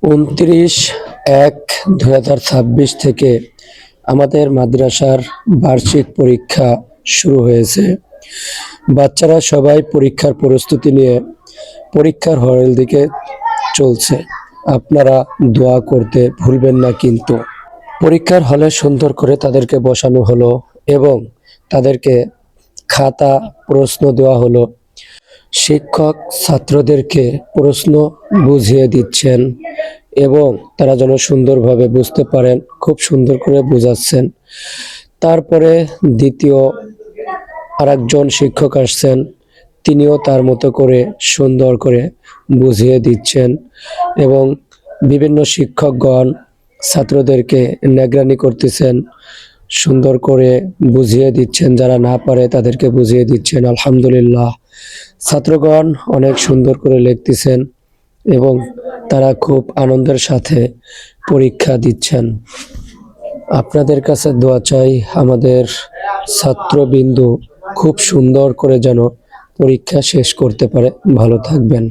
29/1/2026 থেকে আমাদের মাদ্রাসার বার্ষিক পরীক্ষা শুরু হয়েছে। বাচ্চারা সবাই পরীক্ষার প্রস্তুতি নিয়ে পরীক্ষার হলের দিকে চলছে। আপনারা দোয়া করতে ভুলবেন না কিন্তু। পরীক্ষার হলে সুন্দর করে তাদেরকে বসানো হলো এবং তাদেরকে খাতা প্রশ্ন দেওয়া হলো। শিক্ষক ছাত্রদেরকে প্রশ্ন বুঝিয়ে দিচ্ছেন এবং তারা যেন সুন্দরভাবে বুঝতে পারেন, খুব সুন্দর করে বোঝাচ্ছেন। তারপরে দ্বিতীয় আরেকজন শিক্ষক আসছেন, তিনিও তার মতো করে সুন্দর করে বুঝিয়ে দিচ্ছেন এবং বিভিন্ন শিক্ষকগণ ছাত্রদেরকে নিগরানি করতেছেন, সুন্দর করে বুঝিয়ে দিচ্ছেন, যারা না পারে তাদেরকে বুঝিয়ে দিচ্ছেন। আলহামদুলিল্লাহ, ছাত্রগণ অনেক সুন্দর করে লিখতেছেন এবং তারা খুব আনন্দের সাথে পরীক্ষা দিচ্ছেন। আপনাদের কাছে দোয়া চাই আমাদের ছাত্রবিন্দু খুব সুন্দর করে যেন পরীক্ষা শেষ করতে পারে। ভালো থাকবেন।